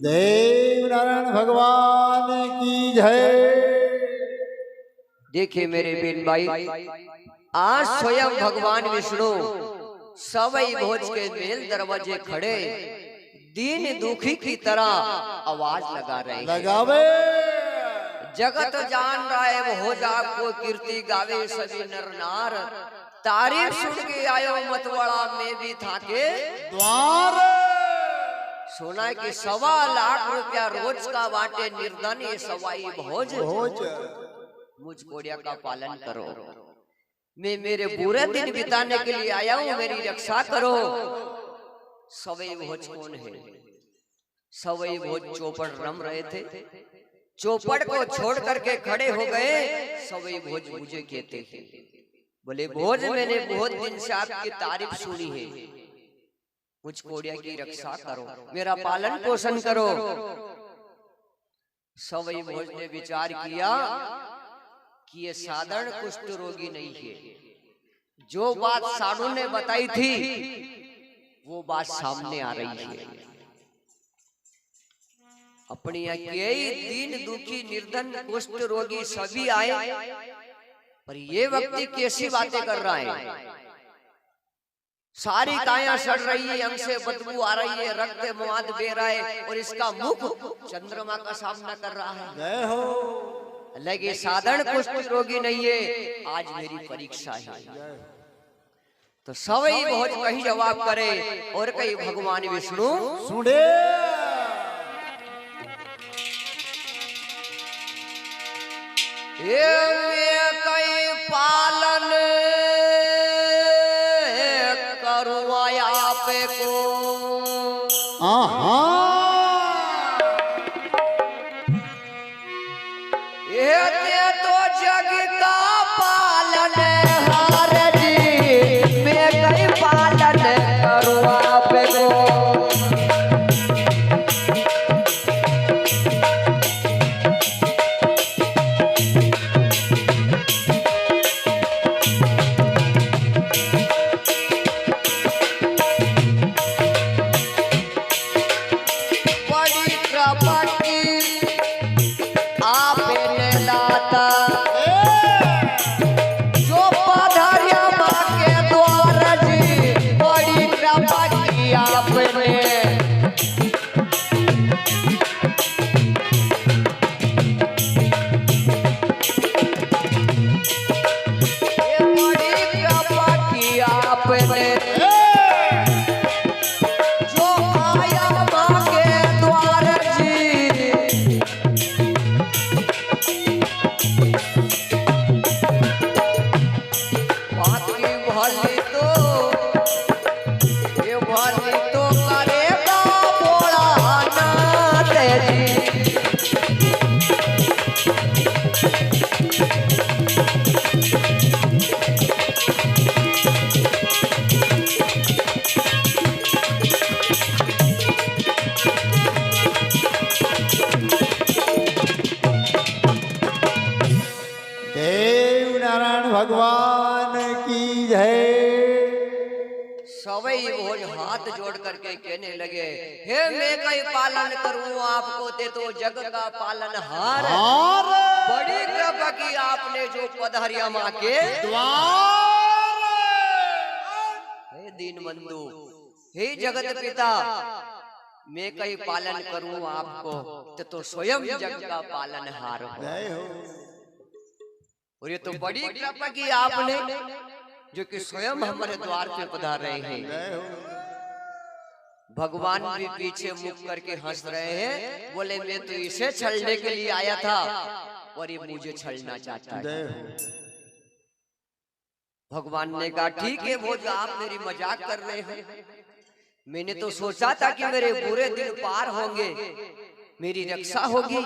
देव नारायण भगवान की जय। देखिए मेरे बेन भाई, आज स्वयं भगवान विष्णु सवई भोज के मेल दरवाजे खड़े दीन दुखी की तरह आवाज लगा रहे हैं। लगावे जगत जान रहा है भोज आपको कीर्ति गावे सभी नर नार, तारीफ सुन के आयो मतवाड़ा में भी था के द्वार। सुना कि 1.25 लाख रुपया रोज का बाटे निर्धन ये सवाई भोज। मुझ कोड़िया का पालन करो, मैं मेरे बुरे दिन बिताने के लिए आया हूँ, मेरी रक्षा करो। सवई भोज कौन है? सवई भोज चौपड़ रम रहे थे, चौपड़ को छोड़ करके खड़े हो गए। सवई भोज मुझे कहते हैं, बोले भोज मैंने बहुत दिन से आपकी तारीफ सुनी है, मुझ कोड़िया की रक्षा करो, मेरा पालन पोषण करो। सवई भोज ने विचार किया कि ये साधारण कुष्ठ रोगी नहीं है। जो बात साधु ने बताई थी वो बात सामने आ रही है। अपनी अकेले दीन दुखी निर्धन कुष्ठ रोगी सभी आए, पर ये व्यक्ति कैसी बातें कर रहा है? सारी काया सड़ रही है, हमसे बदबू आ रही है, रक्त मवाद बह रहा है और इसका मुख चंद्रमा का सामना कर रहा है। जय हो। लगे साधारण कुष्ठ रोगी नहीं है, आज मेरी परीक्षा है। तो सवई भोज कहीं जवाब करे और कहीं भगवान विष्णु सुने। ये कहीं पालन करुआ पे को ये तो जग का पालन हार जी, मैं कहीं पालन करुआ पे को। भगवान की जय। सवई भोज हाथ जोड़ करके कहने लगे, हे मैं कहीं पालन करूं आपको, ते तो जग का पालन हार। बड़ी कृपा की आपने जो पधारिया माँ के द्वार। हे दीनबंधु, हे जगत पिता, मैं कहीं पालन करूं आपको, ते तो स्वयं जग का पालन हार हो। और ये तो बड़ी कृपा की आपने जो कि स्वयं हमारे द्वार पे पधार रहे हैं। भगवान भी पीछे मुख करके हंस रहे हैं, बोले मैं तो इसे छलने के लिए आया था और ये मुझे छलना चाहता है। भगवान ने कहा ठीक है भोज, आप मेरी मजाक कर रहे हैं। मैंने तो सोचा था कि मेरे बुरे दिन पार होंगे, मेरी रक्षा होगी,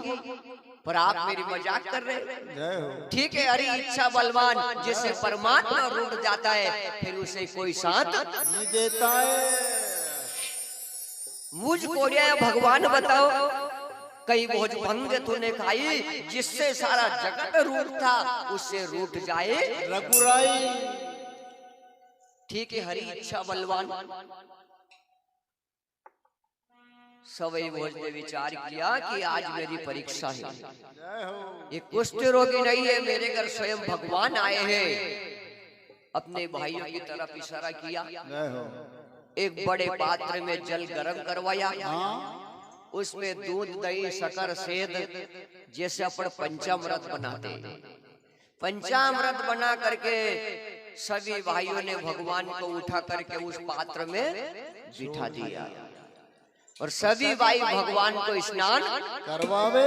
पर आप मेरी मजाक कर रहे हैं। ठीक है, हरी इच्छा बलवान, जिसे परमात्मा रूठ जाता है फिर उसे कोई साथ नहीं देता है। मुझ कोड़िया भगवान बताओ, कई भोज भंग तूने खाई, जिससे सारा जगत रूठ था उससे रूठ जाए रघुराई। ठीक है, हरी इच्छा बलवान। सवई भोज ने विचार किया कि आज मेरी परीक्षा है। जय हो। ये कुष्ठ रोगी नहीं है, मेरे घर स्वयं भगवान आए हैं। अपने भाइयों की तरफ इशारा किया। जय हो। एक बड़े पात्र में जल गर्म करवाया, हाँ उसमें दूध दही शक्कर सेद जैसे अपन पंचामृत बनाते हैं, पंचामृत बना करके सभी भाइयों ने भगवान को उठा करके उस पात्र में बिठा दिया और सभी भाई भगवान को स्नान करवावे।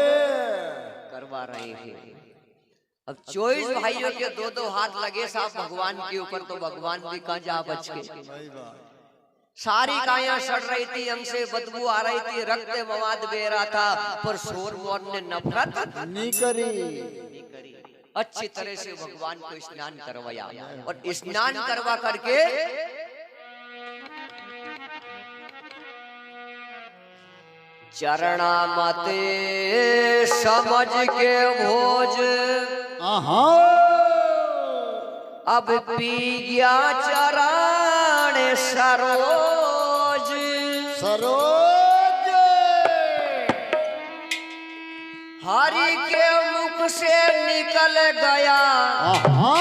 करवा रहे हैं। अब 24 भाइयों के दो दो हाथ लगे साहब भगवान के ऊपर, तो भगवान भी कहाँ जा बच के। सही बात। सारी काया सड़ रही थी, हमसे बदबू आ रही थी, रक्त मवाद बह रहा था, पर शोर मोर ने नफरत नहीं करी। नहीं करी। अच्छी तरह से भगवान को स्नान करवाया और स्नान करवा करके चरणा मते समझ के भोज आहा अब पी गया चरण सरोज। सरोज हरि के मुख से निकल गया आहा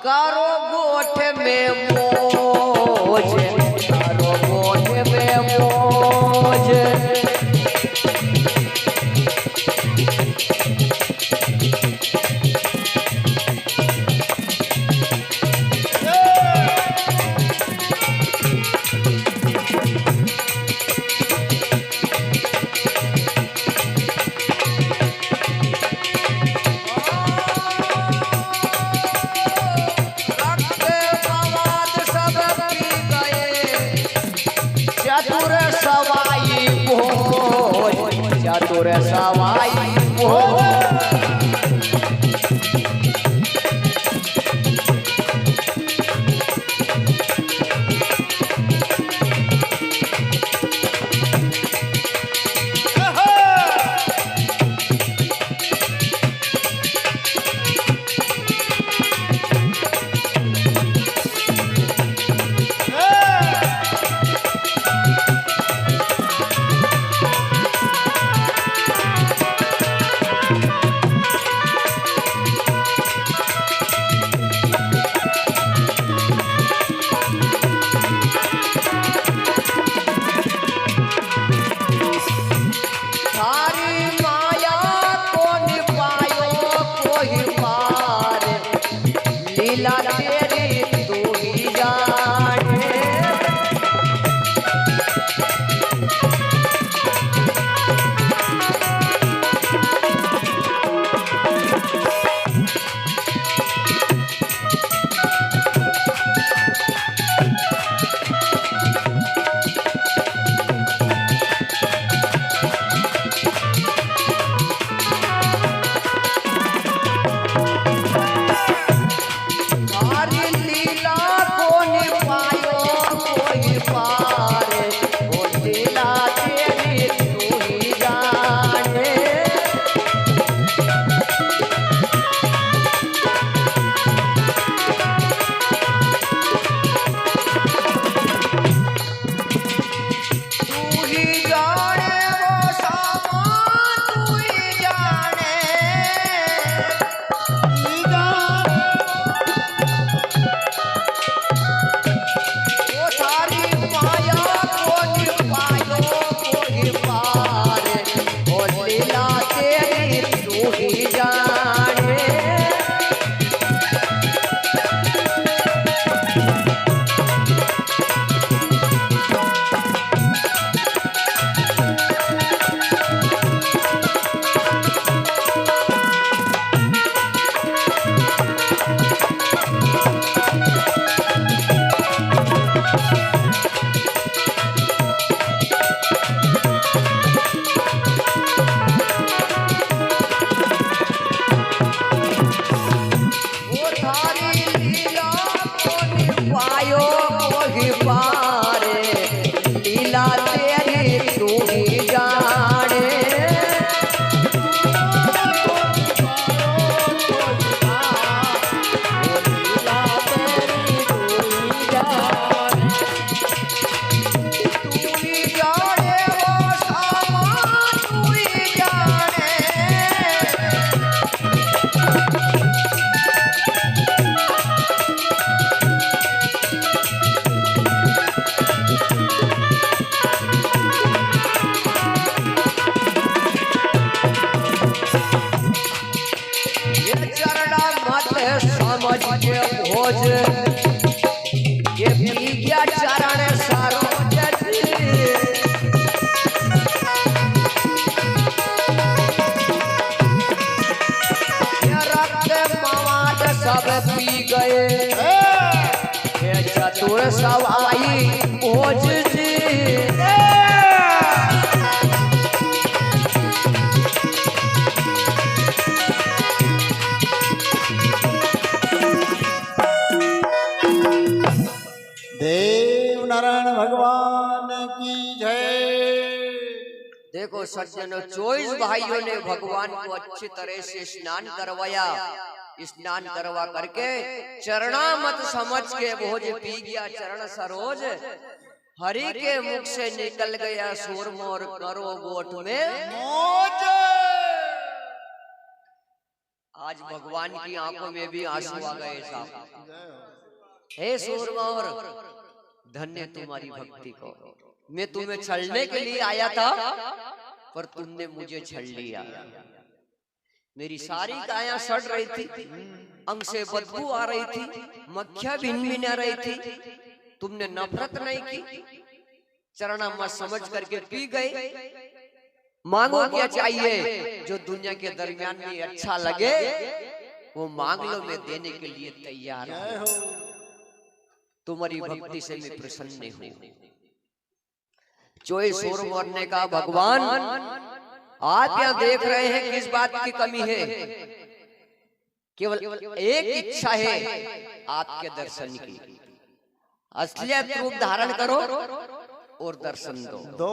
कारो गोठ में मोज, कारो गोठ में मोज। चतुर सवाई भोज। भोज ये पी गया चरण सरोज ये रक्त मवाद सब पी गए ये चतुर सवाई भोज जी देव नारायण भगवान की जय। देखो सज्जनों 24 भाइयों ने भगवान को अच्छी तरह से स्नान करवाया। स्नान करवा करके चरणामत समझ के भोज पी गया चरण सरोज हरि के मुख से निकल गया सूरमोर करो गोट में मौज। आज भगवान की आंखों में भी आंसू आ गए साहब। हे सूरमोर धन्य तुम्हारी भक्ति को। मैं तुम्हें छलने के लिए आया था पर तुमने मुझे छल लिया। मेरी सारी काया सड़ रही थी, अंग से बदबू आ रही थी, मक्खियां भिन आ रही थी। तुमने नफरत नहीं की, चरणामत समझ करके पी गए। मांगो क्या चाहिए जो दुनिया के दरमियान में अच्छा लगे वो मांग लो, मैं देने के लिए तैयार हूं। तुम्हारी भक्ति से मैं प्रसन्न हूं। चोई सूरमोर ने कहा भगवान आप यहाँ देख रहे हैं किस बात की कमी है? केवल एक इच्छा है आपके दर्शन की। असलियत रूप धारण करो और दर्शन दो।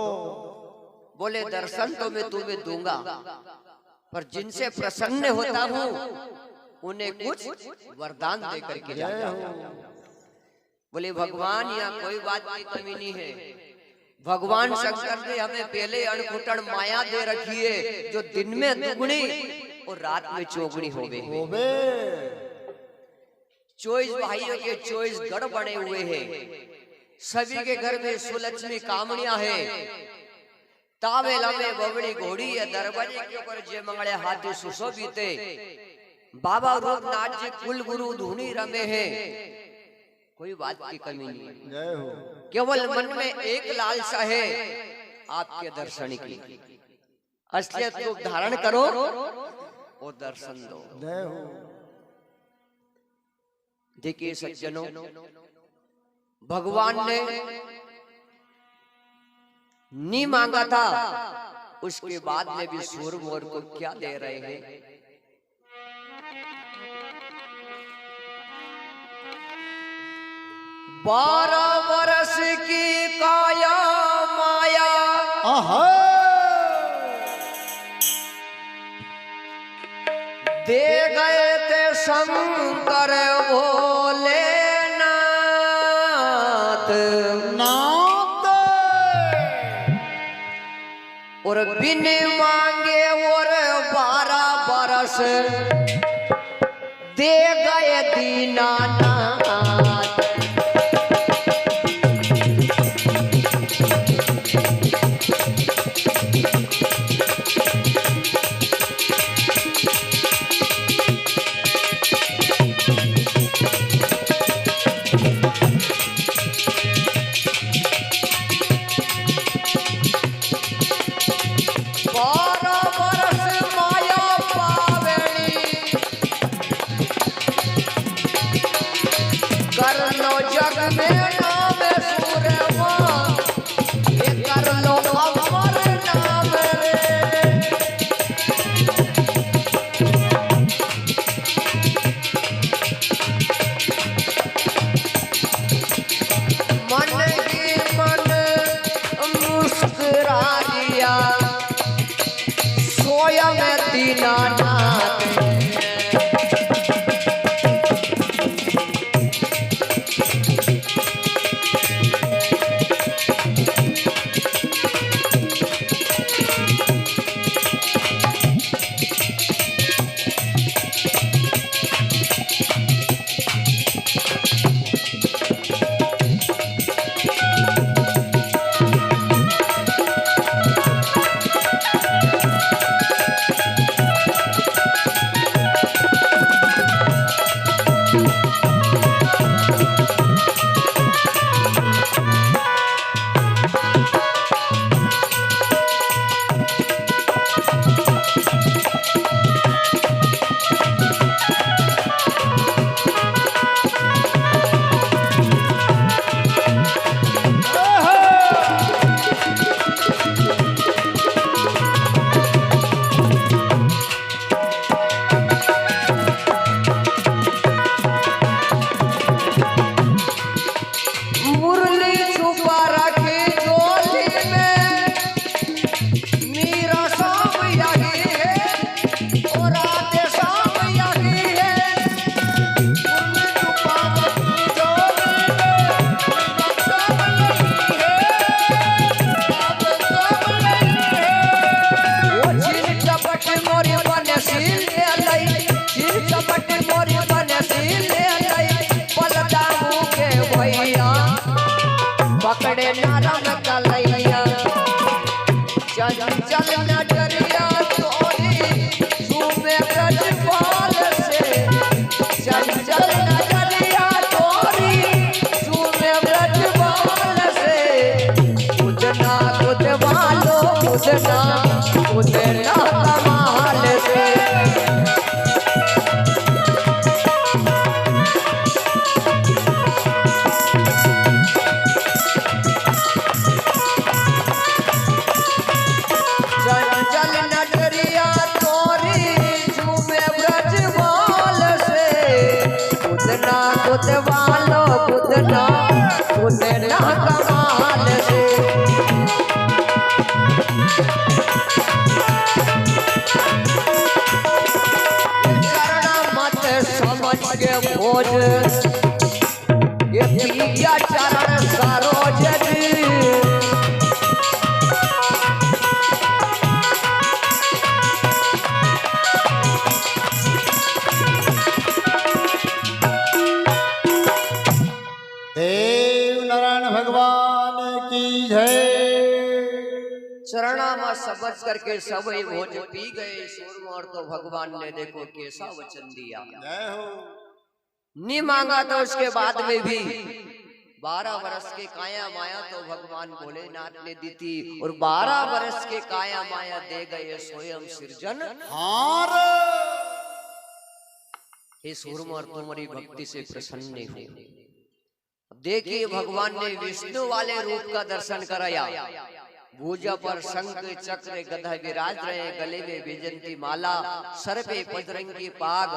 बोले दर्शन तो मैं तुम्हें दूंगा पर जिनसे प्रसन्न होता हूँ उन्हें कुछ वरदान दे करके जाता हूँ। बोले भगवान यहाँ कोई बात की कमी नहीं है। भगवान शंकर ने हमें पहले अणकुटण माया दे रखी है जो दिन में दुगनी और रात में चौगुनी होवे। 24 भाइयों के 24 गढ़ बने हुए हैं। सभी के घर में सुलक्ष्मी कामड़ियां है। तावे लमे बबड़ी घोड़ी है। दरवाजे के ऊपर जय मंगले हाथी सुशोभित है। बाबा रूपनाथ जी कुल गुरु धुनी रमे हैं। कोई बात की कमी नहीं। जय हो। केवल मन में एक लालसा है आपके दर्शन की। असलियत रूप धारण करो और दर्शन दो। जय हो। देखिए सज्जनों भगवान ने नहीं मांगा था उसके बाद में भी सूरमोर को क्या दे रहे हैं? बारह वर्ष की काया माया आहा। दे गए थे शंकर भोलेनाथ। नाथ और बिन मांगे और 12 वर्ष दे गए दीनानाथ। मीरा शाम यही है और राधे शाम यही है। वो चिर चपट मोरी बने सील ले लई, चिर चपट मोरी बने सील ले लई, पलटाऊ के भैया पकड़े नरम कलैया। चंचल नजरिया तोरी झूमे ब्रजपाल से, चंचल नजरिया तोरी झूमे ब्रजपाल से। उतना उतवालो उतना उतना कमाल से। चंचल नजरिया तोरी झूमे ब्रजपाल से। उतना उतवालो उतना उतना कमाल से। करना मत समझ के भोज, ये पिया चरण सरोज जी। देव नारायण भगवान की जय। चरणा में सबज करके सब ही भोज पी गए। सूरमा और तो भगवान ने देखो कैसा वचन दिया। जय हो। नहीं मांगा तो उसके बाद में भी 12 वर्ष के काया माया तो भगवान भोलेनाथ ने दी थी, और 12 वर्ष के काया माया दे गए स्वयं सृजन। हार हे सूरमा और तुम्हारी भक्ति से प्रसन्न नहीं हुए। देखिए भगवान ने विष्णु वाले रूप का दर्शन कराया। भुजा पर शंख चक्र गदा विराज रहे, गले में वैजयंती माला, सर पे पजरंगी पाग,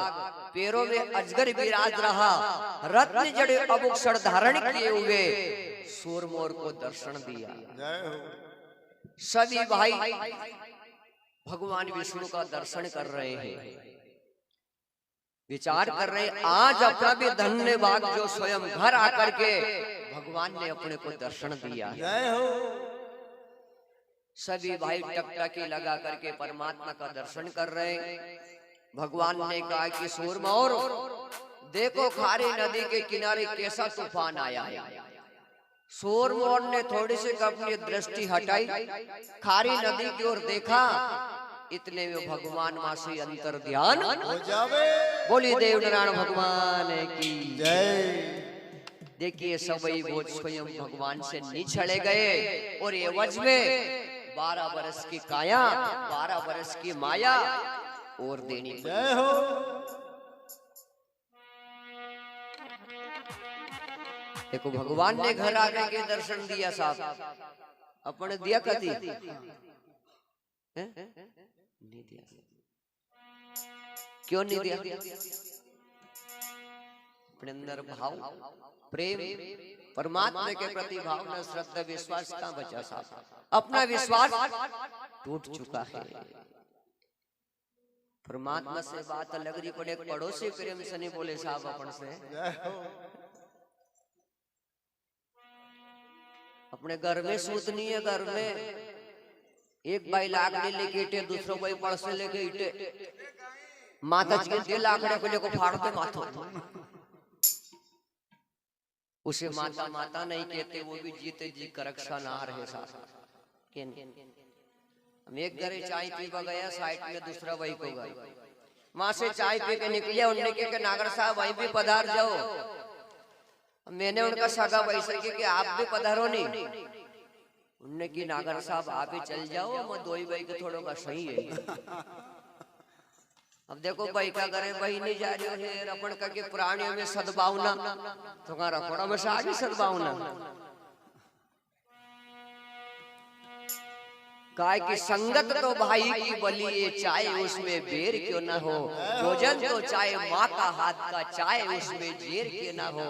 पैरों में अजगर विराज रहा, रत्न जड़े अभूषण धारण किए हुए सूरमोर को दर्शन दिया। जय हो। सभी भाई भगवान विष्णु का दर्शन कर रहे हैं, विचार कर रहे हैं आज अपना भी धन्य भाग जो स्वयं घर आकर के भगवान ने अपने को दर्शन दिया। जय हो। सभी भाई टकटकी लगा करके परमात्मा का दर्शन कर रहे हैं। भगवान ने कहा कि सूरमा और देखो खारी नदी के किनारे कैसा तूफान आया है। सूरमा ने थोड़ी सी अपनी दृष्टि हटाई, खारी नदी की ओर देखा, इतने में भगवान मां से अंतर ध्यान हो जावे। बोली देव नारायण भगवान की जय। देखिए सबई बोझ स्वयं भगवान से निछड़े गए, और एवज में 12 वर्ष की काया 12 वर्ष की माया और देनी पड़ी। जय हो। देखो भगवान ने घर आकर के दर्शन दिया साहब, अपने दिया कदी नहीं दिया। क्यों नहीं दिया? अपने अंदर भाव प्रेम परमात्मा के प्रति भावना श्रद्धा विश्वास का बचा साहब, अपना विश्वास टूट चुका है। परमात्मा से बात अलग रही पड़े, पड़ोसी प्रेम से नहीं बोले साहब अपन से। अपने घर में सूतनी है, घर में एक भाई लाकड़ी लेके ईटे, दूसरा भाई पड़से लेके ईटे, माता जी के लाकड़े को लेकर फाड़ते माथो। उसे माता माता नहीं कहते, वो भी जीते जी का रक्षा ना रहे साथ। हम एक घरे चाय पीवा गया, साइड में दूसरा भाई को गए, वहां से चाय पी के निकले, उनने कहा कि नागर साहब वहीं भी पधार जाओ। मैंने उनका सगा भाई से कि आप भी पधारो नहीं। उनने की नागर साहब आप ही चल जाओ, मैं दो ही भाई के थोड़ा का सही है। अब देखो भाई का करे, भाई नहीं जा रही है अपन का के प्राणियों में सद्भावना, तुम्हारा थोड़ा में आगे सद्भावना। काय की संगत तो भाई की बली है, चाहे उसमें बेर क्यों ना हो। भोजन तो चाहे माँ का हाथ का, चाहे उसमें जेर क्यों ना हो।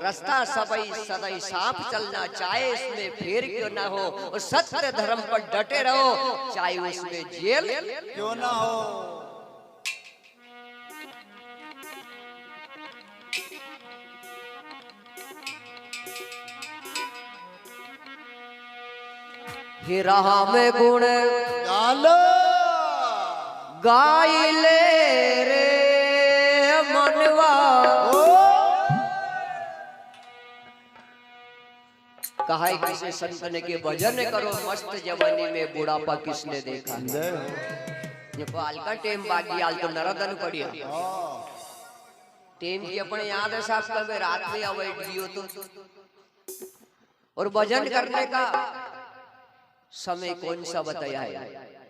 रास्ता सबई सदैव साफ चलना, चाहे उसमें फेर क्यों ना हो। और सत्य धर्म पर डटे रहो, चाहे उसमें जेल क्यों ना हो। हे रहा में गुण गालो गाई ले रे मनवा। कहा है किसे संतन के भजन करो, मस्त जवानी में बुढ़ापा किसने देखा। देखो हाल का टेम बागी, हाल तो नरदन पड़िया टेम की अपने याद है साहब, कभी रात में अवॉइड दियो तो। और भजन करने का समय कौन सा बताया है।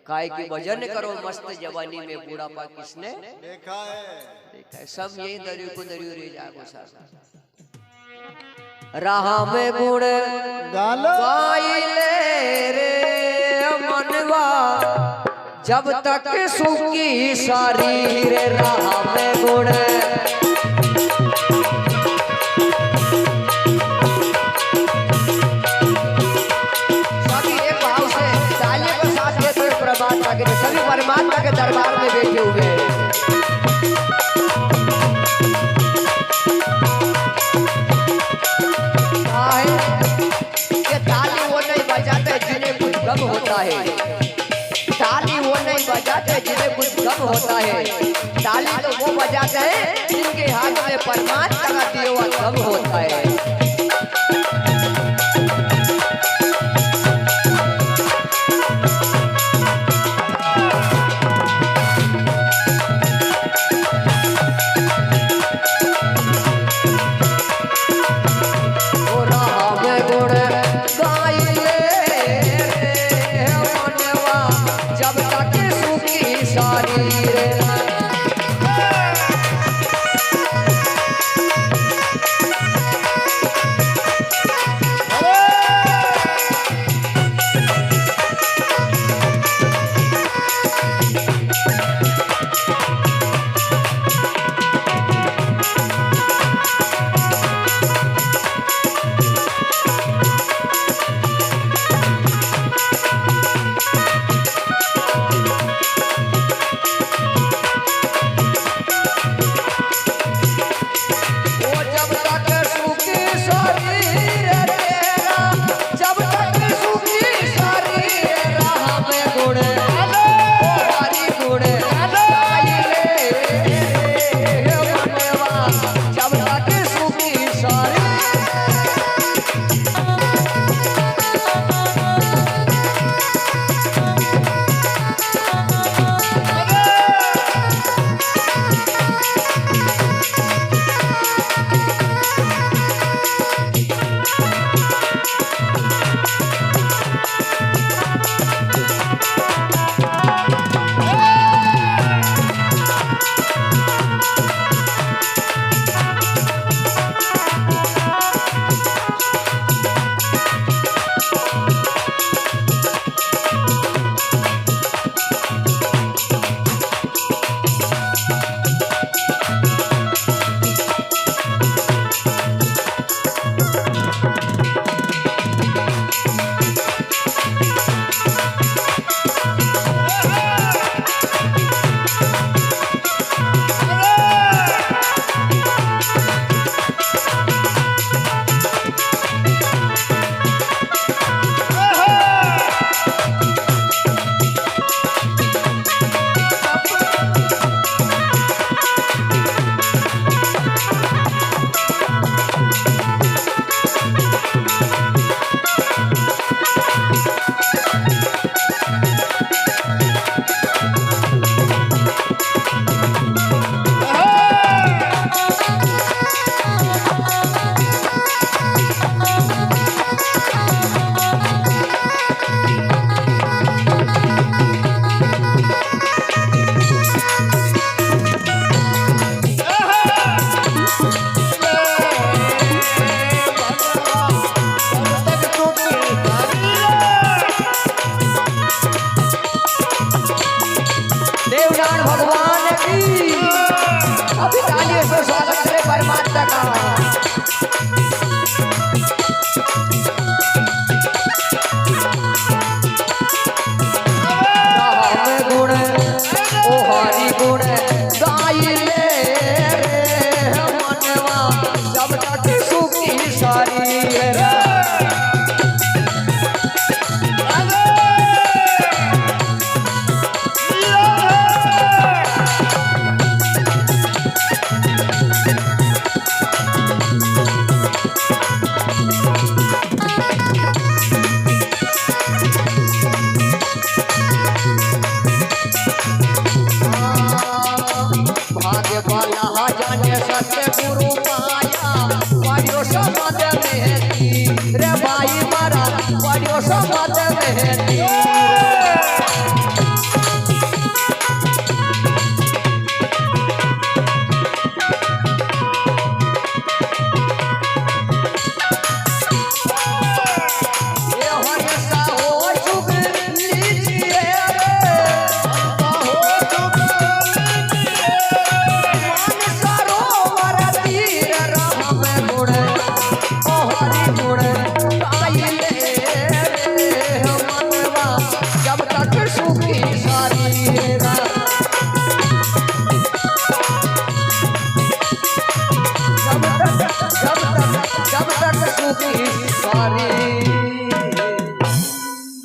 काय की भजन करो मस्त जवानी में बुढ़ापा किसने देखा है। देखा है। सब यही दरियो को दरियो रे जागो साहब। राह में गुण गालो गाई ले रे मनवा, जब तक सूखी सारी रे राह में गुण। सभी परमात्मा के दरबार में बैठे हुए हैं। ये ताली वो नहीं बजाते जिन्हें कुछ गम होता है। ताली वो नहीं बजाते जिन्हें कुछ गम होता है। ताली तो वो बजाते हैं जिनके हाथ में परमात्मा का दिया हुआ गम होता है। शिवनारायण भगवान की अभी तालियों से स्वागत करे परमात्मा का। राम गुण ओ हरि गुण गाई ले रे मनवा सब तक सुखी सारी रे। भाग्य वाला जाने सतगुरु पाया पढ़ियो समझ मेहती रे भाई मारा पढ़ियो समझ मेहती।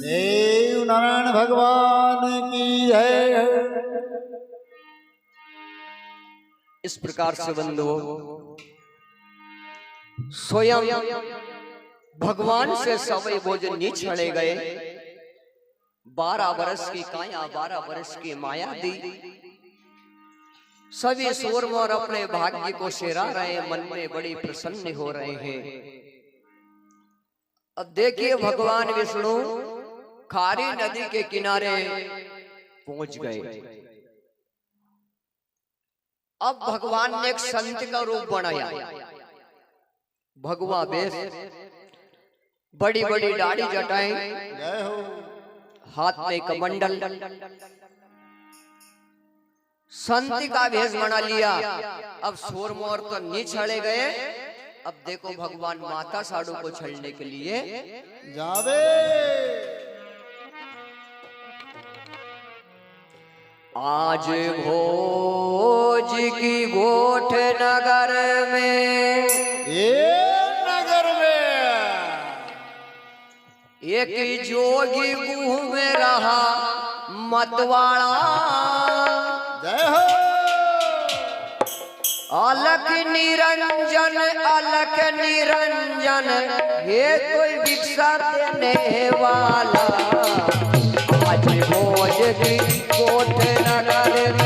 देव नारायण भगवान की है। इस प्रकार से बंधुओं स्वयं भगवान से सवै भोजन नहीं छड़े गए। 12 वर्ष की काया 12 वर्ष की माया दी। सभी सूरमोर अपने भाग्य को सिरा रहे, मन में बड़ी प्रसन्न हो रहे हैं। अब देखिए भगवान विष्णु खारी नदी के किनारे पहुंच गए। अब भगवान ने एक संत का रूप बनाया। भगवा वेश, बड़ी बड़ी दाढ़ी जटाएं, जय हो। हाथ में कमंडल, संत का वेश बना लिया। अब शोर मोर तो नहीं छड़े गए। अब देखो भगवान माता साड़ू को छड़ने के लिए जावे। आज भोज की गोठ नगर में, ये नगर में एक जोगी घूम रहा मतवाड़ा। जय हो। अलख निरंजन अलख निरंजन, ये कोई भिक्षा देने वाला। आज भोज की कोठ नगर